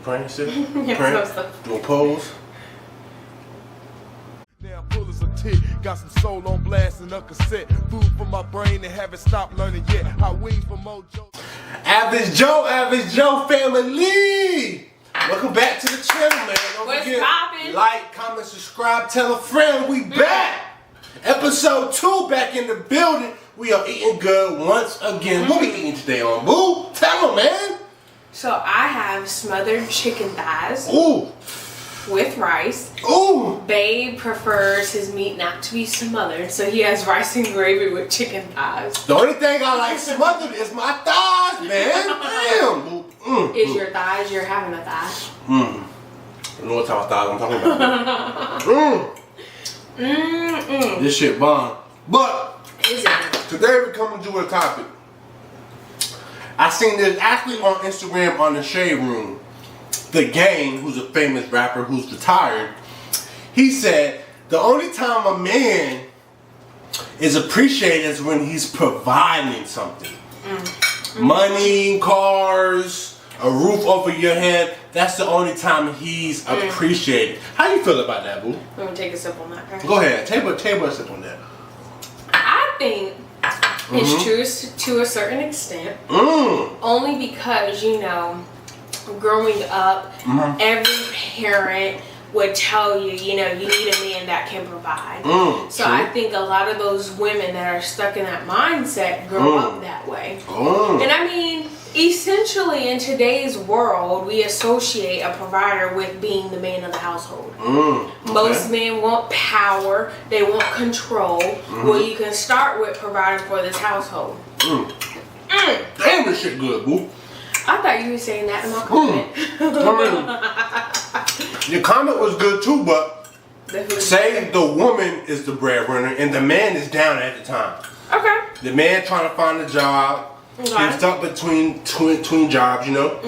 praying still? Yeah, Praying? so. Doing pose? Now full as a tick, got some soul on blast and a cassette. Food for my brain and haven't stopped learning yet. Hot wings for Mojo. Average Joe family! Welcome back to the channel, man. Don't What's forget, poppin'? like, comment, subscribe, tell a friend. We back! Episode 2 back in the building. We are eating good once again. What we eating today on Boo? Tell them, man. So I have smothered chicken thighs Ooh. with rice. Ooh. Babe prefers his meat not to be smothered, so he has rice and gravy with chicken thighs. The only thing I like smothered is my thighs, man. Damn, Boo. Is your thighs, you're having a thigh? You know what type of thighs I'm talking about. This shit bomb. But Is it? today we're coming to a topic. I seen this actually on Instagram on the Shade Room. The Game, who's a famous rapper who's retired, he said the only time a man is appreciated is when he's providing something. Money, cars, a roof over your head. That's the only time he's appreciated. How you feel about that, Boo? Let me take a sip on that. Okay? Go ahead. Table a sip on that. I think it's true to a certain extent. Only because, you know, growing up, every parent would tell you, you know, you need a man that can provide. So I think a lot of those women that are stuck in that mindset grow up that way. And I mean, essentially in today's world, we associate a provider with being the man of the household. Most men want power, they want control. Well, you can start with providing for this household. Damn, this shit good, Boo. I thought you were saying that in my comment. Your comment was good too, but say the woman is the breadwinner and the man is down at the time. Okay. The man trying to find a job. He's stuck between jobs, you know.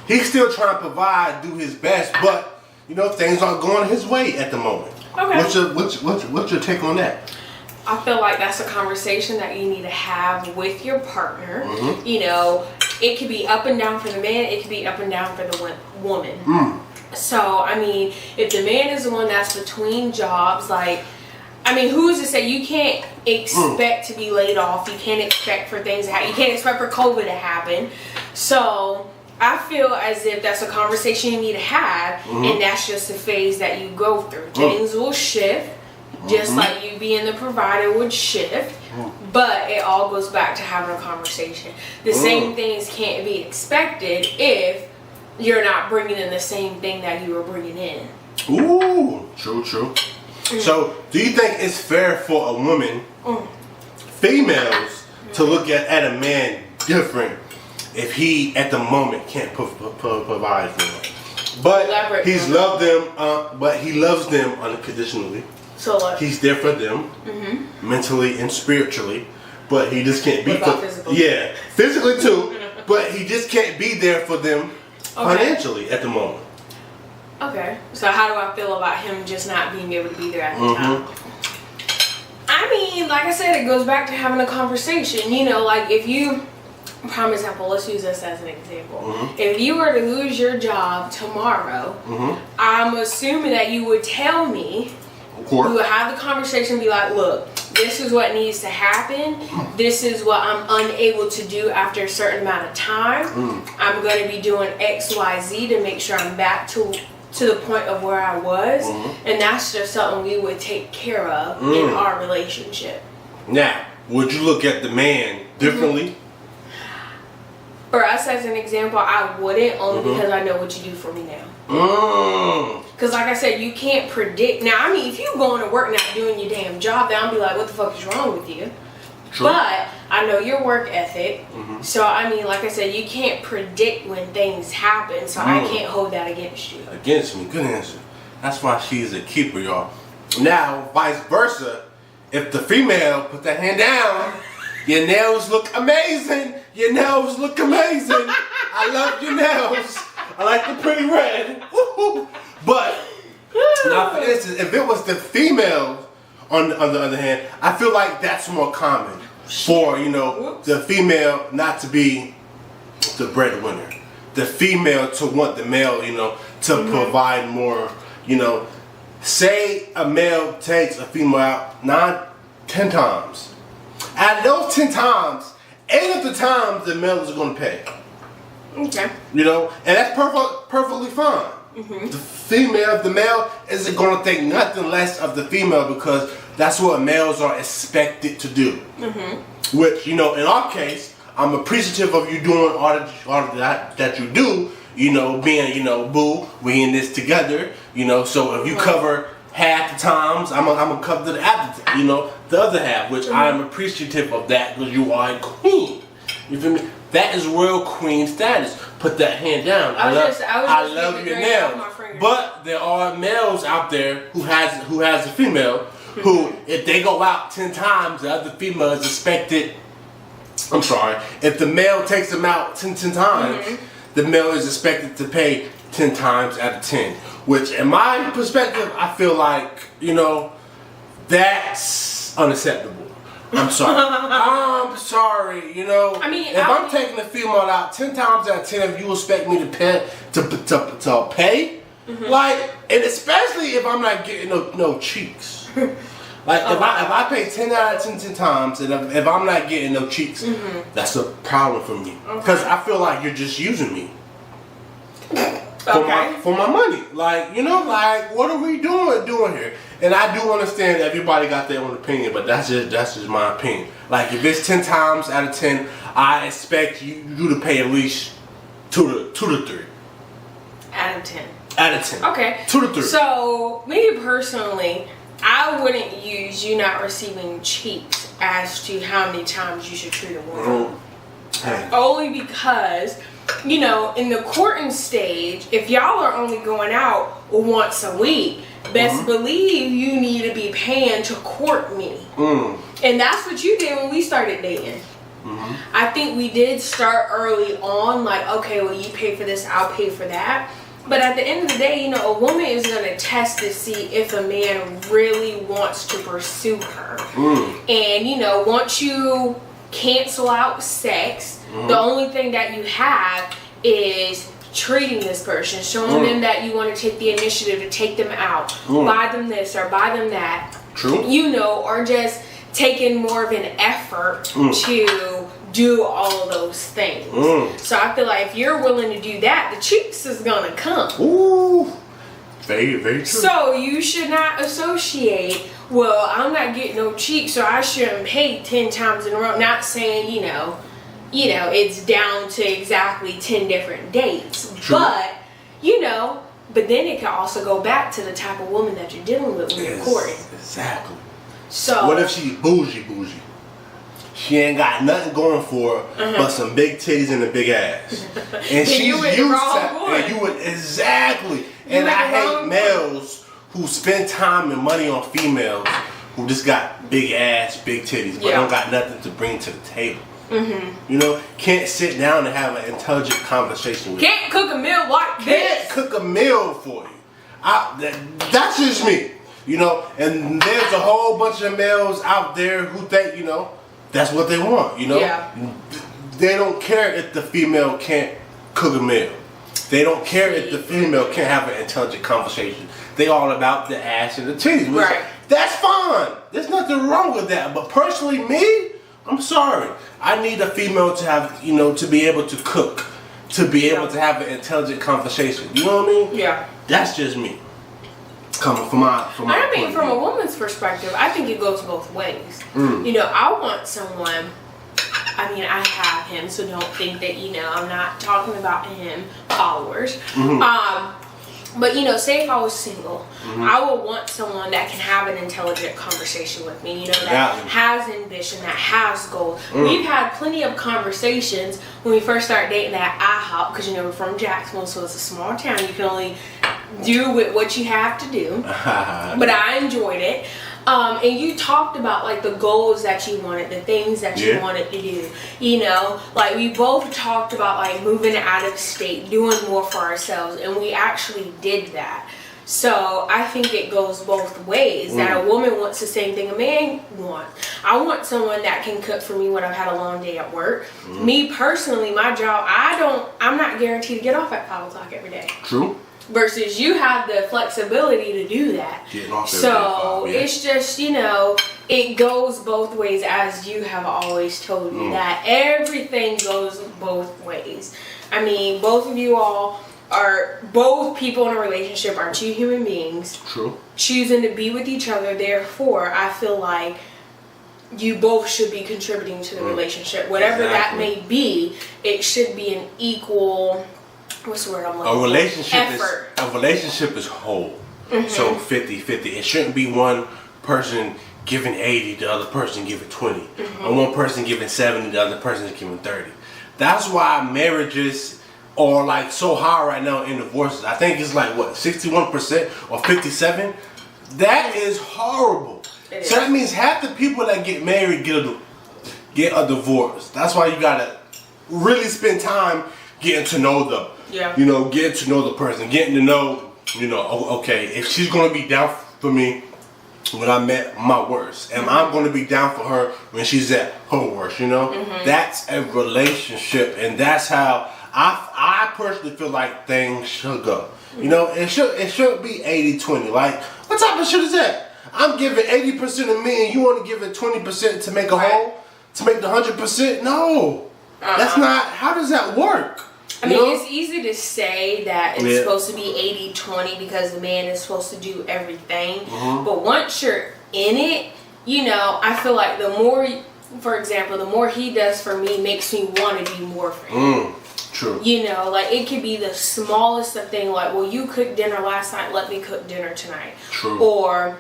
He's still trying to provide, do his best, but you know things aren't going his way at the moment. Okay. What's your take on that? I feel like that's a conversation that you need to have with your partner. You know, it could be up and down for the man, it could be up and down for the woman. So, I mean, if the man is the one that's between jobs, like, I mean, who's to say you can't expect to be laid off? You can't expect for things to happen. You can't expect for COVID to happen. So, I feel as if that's a conversation you need to have, and that's just a phase that you go through. Things will shift. Just like you being the provider would shift, but it all goes back to having a conversation. The same things can't be expected if you're not bringing in the same thing that you were bringing in. Ooh, true. So, do you think it's fair for a woman, females, to look at a man different if he at the moment can't provide for them, but he's loved them, but he loves them unconditionally? So like, he's there for them, mentally and spiritually, but he just can't be physically. Physically too, but he just can't be there for them financially at the moment. Okay, so how do I feel about him just not being able to be there at the time? I mean, like I said, it goes back to having a conversation. You know, like if you, prime example, let's use this as an example. If you were to lose your job tomorrow, I'm assuming that you would tell me. We would have the conversation and be like, look, this is what needs to happen. This is what I'm unable to do after a certain amount of time. I'm going to be doing X, Y, Z to make sure I'm back to the point of where I was. And that's just something we would take care of in our relationship. Now, would you look at the man differently? For us, as an example, I wouldn't, only because I know what you do for me now. Because like I said, you can't predict. Now, I mean, if you going to work not doing your damn job, then I'll be like, what the fuck is wrong with you? But I know your work ethic. So, I mean, like I said, you can't predict when things happen. So I can't hold that against you. Against me, good answer. That's why she's a keeper, y'all. Now, vice versa, if the female put the hand down, your nails look amazing. Your nails look amazing. I love your nails. I like the pretty red. But now, for instance, if it was the female, on the other hand, I feel like that's more common for, you know, the female not to be the breadwinner. the female to want the male, you know, to provide more, you know. Say a male takes a female out 9, 10 times. Out of those 10 times, 8 of the times the male is going to pay. Okay. You know, and that's perfectly fine. The male isn't going to think nothing less of the female because that's what males are expected to do. Which, you know, in our case, I'm appreciative of you doing all that you do. You know, being, you know, boo, we in this together. You know, so if you cover half the times, I'm gonna cover the other half, which I am appreciative of that because you are a queen. You feel me? That is real queen status. Put that hand down. I love your nails. But there are males out there who has a female who, if they go out 10 times, the other female is expected. I'm sorry. If the male takes them out 10 times, the male is expected to pay 10 times out of 10. Which, in my perspective, I feel like, you know, that's unacceptable. I'm sorry. I'm sorry. You know, I mean, if I'm taking a female out 10 times out of 10, if you expect me to pay, like, and especially if I'm not getting no cheeks. Like, if I pay 10 out of 10 times, and if I'm not getting no cheeks, that's a problem for me. Because I feel like you're just using me. For my money. Like, you know, like, what are we doing here? And I do understand everybody got their own opinion, but that's just my opinion. Like, if it's 10 times out of 10, I expect you to pay at least 2 to 3. Out of 10. Out of 10. Okay. 2 to 3. So, me personally, I wouldn't use you not receiving cheeks as to how many times you should treat a woman. Only because, you know, in the courting stage, if y'all are only going out once a week, best believe you need to be paying to court me. And that's what you did when we started dating. I think we did start early on, like, okay, well, you pay for this, I'll pay for that. But at the end of the day, you know, a woman is going to test to see if a man really wants to pursue her. And, you know, once you cancel out sex, the only thing that you have is treating this person, showing them that you want to take the initiative to take them out, buy them this or buy them that. You know, or just taking more of an effort to do all of those things. So I feel like if you're willing to do that, the cheeks is gonna come. Ooh, very, very true. So you should not associate, well, I'm not getting no cheeks, so I shouldn't pay 10 times in a row. Not saying, you know, it's down to exactly 10 different dates. But, you know, but then it can also go back to the type of woman that you're dealing with when you're courting. Exactly. So what if she's bougie? She ain't got nothing going for her but some big titties and a big ass. And she's used to, and you would, exactly. And I hate males who spend time and money on females who just got big ass, big titties, but don't got nothing to bring to the table. You know, can't sit down and have an intelligent conversation with you. Can't cook a meal like this. Can't cook a meal for you. That's just me. You know, and there's a whole bunch of males out there who think, you know, that's what they want, you know? They don't care if the female can't cook a meal. They don't care if the female can't have an intelligent conversation. They all about the ass and the titties. Right. That's fine. There's nothing wrong with that. But personally, me, I'm sorry. I need a female to have, you know, to be able to cook, to be able to have an intelligent conversation. You know what I mean? Yeah. That's just me. Coming from my I mean, from a woman's perspective, I think it goes both ways. You know, I want someone, I mean, I have him, so don't think that, you know, I'm not talking about him, followers. But, you know, say if I was single, I would want someone that can have an intelligent conversation with me, you know, that has ambition, that has goals. We've had plenty of conversations when we first started dating at IHOP, because, you know, we're from Jacksonville, so it's a small town. You can only do with what you have to do. But I enjoyed it. And you talked about, like, the goals that you wanted, the things that you wanted to do. You know, like, we both talked about, like, moving out of state, doing more for ourselves, and we actually did that. So I think it goes both ways. That a woman wants the same thing a man wants. I want someone that can cook for me when I've had a long day at work. Me personally, my job, I'm not guaranteed to get off at 5 o'clock every day. True. Versus you have the flexibility to do that. Getting off every so day, it's just, it goes both ways, as you have always told me that everything goes both ways. I mean, both of you all are, both people in a relationship are two human beings. True. Choosing to be with each other. Therefore, I feel like you both should be contributing to the relationship. Whatever that may be, it should be an equal, what's the word I'm looking for? A relationship is whole. So 50-50. It shouldn't be one person giving 80, the other person giving 20. Or one person giving 70, the other person is giving 30. That's why marriages are like so high right now in divorces. I think it's like what, 61% or 57%? That is horrible. So that means half the people that get married get a divorce. That's why you gotta really spend time getting to know them. Yeah. Getting to know the person, getting to know, okay, if she's gonna be down for me when I'm at my worst, and I'm gonna be down for her when she's at her worst, That's a relationship, and that's how I personally feel like things should go. It should be 80-20. Like, what type of shit is that? I'm giving 80% of me and you want to give it 20% to make a whole? To make the 100%? No. That's not, how does that work? I mean, it's easy to say that it's supposed to be 80-20 because the man is supposed to do everything. But once you're in it, I feel like the more, for example, the more he does for me makes me want to do more for him. True. Like it could be the smallest of thing, like, well, you cooked dinner last night, let me cook dinner tonight. True. Or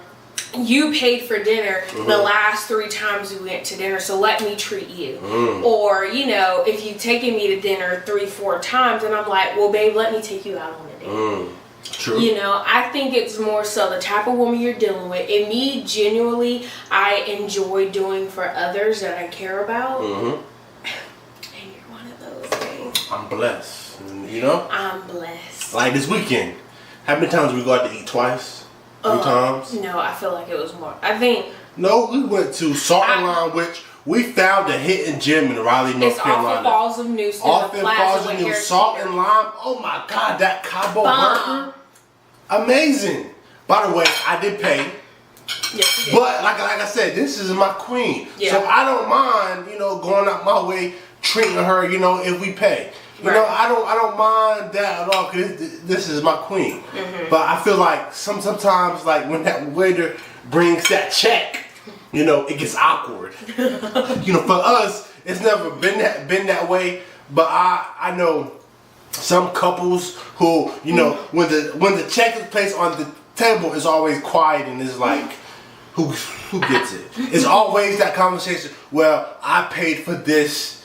you paid for dinner the last 3 times we went to dinner, so let me treat you. Or, if you've taken me to dinner 3-4 times and I'm like, well, babe, let me take you out on a date. True. I think it's more so the type of woman you're dealing with. And me, genuinely, I enjoy doing for others that I care about. And you're one of those things. I'm blessed, I'm blessed. Like this weekend, how many times we go out to eat? Twice? 3 times? No, I feel like it was more. I think. No, we went to Salt and Lime, which we found a hidden gem in Raleigh, North Carolina. Off the Falls of Newton. Off the Falls of Newton. Salt and Lime. Oh my God, that Cabo burger. Amazing. By the way, I did pay. Yes, you did. But like I said, this is my queen. Yeah. So I don't mind, going out my way, treating her, if we pay. I don't mind that at all because this is my queen. But I feel like sometimes like when that waiter brings that check, it gets awkward. For us, it's never been that way. But I know some couples who, when the check is placed on the table, it's always quiet and it's like, who gets it? It's always that conversation. Well, I paid for this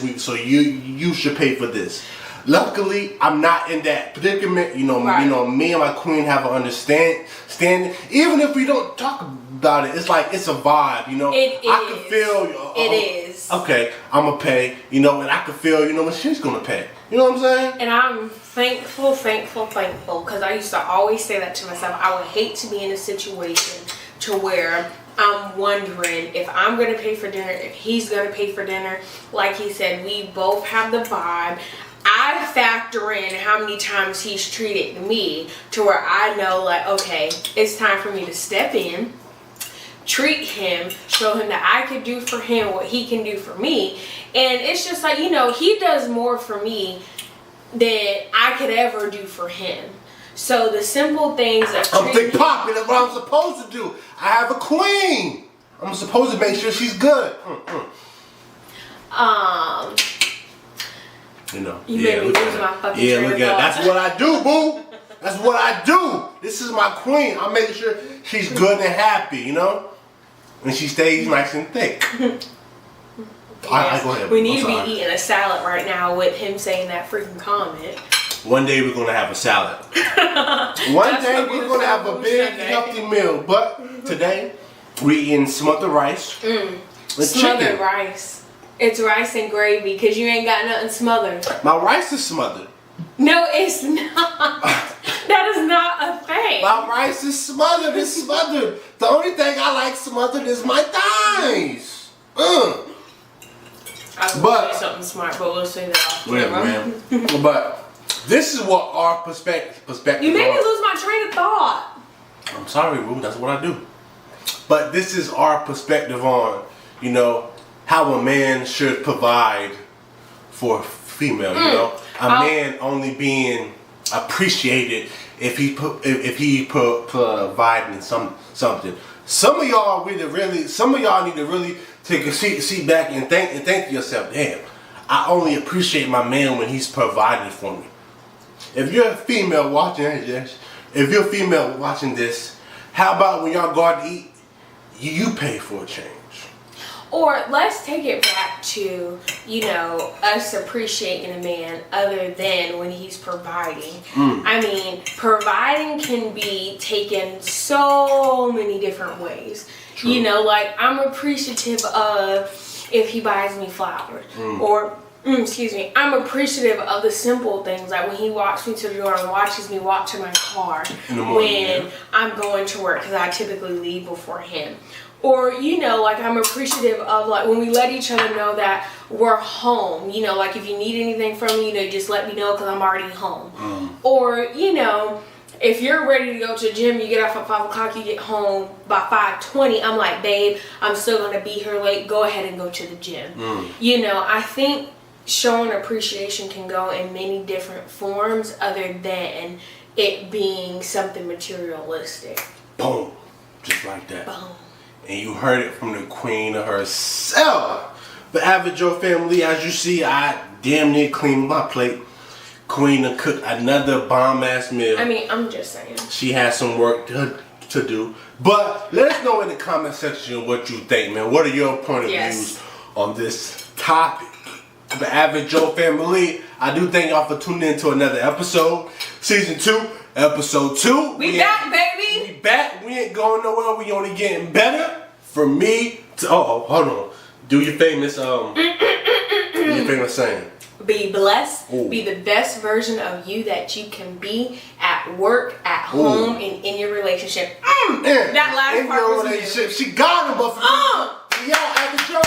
week, so you should pay for this. Luckily, I'm not in that predicament. Me and my queen have an understanding. Even if we don't talk about it, it's like it's a vibe. I can feel. It is. Okay, I'm gonna pay. And I can feel. When she's gonna pay. You know what I'm saying? And I'm thankful, because I used to always say that to myself. I would hate to be in a situation to where I'm wondering if I'm going to pay for dinner, if he's going to pay for dinner. Like he said, we both have the vibe. I factor in how many times he's treated me to where I know, like, okay, it's time for me to step in, treat him, show him that I could do for him what he can do for me. And it's just like, he does more for me than I could ever do for him. So the simple things of I'm big papi. That's what I'm supposed to do. I have a queen. I'm supposed to make sure she's good. You made me lose my fucking train of look at it. That's what I do, boo. That's what I do. This is my queen. I make sure she's good and happy, and she stays nice and thick. Go ahead. We need to be eating a salad right now with him saying that freaking comment. One day we're going to have a salad. One day we're going to have a big, healthy meal. But today, we're eating smothered rice. Smothered rice. It's rice and gravy because you ain't got nothing smothered. My rice is smothered. No, it's not. That is not a thing. My rice is smothered. It's smothered. The only thing I like smothered is my thighs. I was But- gonna say something smart, but we'll say that off Whatever, camera. man. But this is what our perspective. You made me lose my train of thought. I'm sorry, Rue. That's what I do. But this is our perspective on, you know, how a man should provide for a female. You know, a man only being appreciated if he providing something. Some of y'all need to really take a seat back and think to yourself, damn, I only appreciate my man when he's providing for me. If you're a female watching this, how about when y'all go out to eat, you pay for a change? Or let's take it back to, you know, us appreciating a man other than when he's providing. I mean, providing can be taken so many different ways. True. You know, like I'm appreciative of if he buys me flowers. Or, excuse me, I'm appreciative of the simple things, like when he walks me to the door and watches me walk to my car In the morning, when I'm going to work, because I typically leave before him. Or, you know, like I'm appreciative of like when we let each other know that we're home. You know, like if you need anything from me, you know, just let me know because I'm already home. Or, you know, if you're ready to go to the gym, you get off at 5 o'clock, you get home by 5:20. I'm like, babe, I'm still going to be here late. Go ahead and go to the gym. You know, I think showing appreciation can go in many different forms other than it being something materialistic. Boom. Just like that. Boom. And you heard it from the queen herself. The average Joe family, as you see, I damn near cleaned my plate. Queen to cook another bomb ass meal. I mean, I'm just saying. She has some work to do. But let us know in the comment section what you think, man. What are your point of views on this topic? The average Joe family, I do thank y'all for tuning in to another episode. Season 2, episode 2. We back, baby. We back. We ain't going nowhere. We only getting better. From me to hold on. Do your famous saying. Be blessed. Ooh. Be the best version of you that you can be at work, at home, and in your relationship. Yeah. That last in part your was relationship. She got him, but for me, y'all average Joe.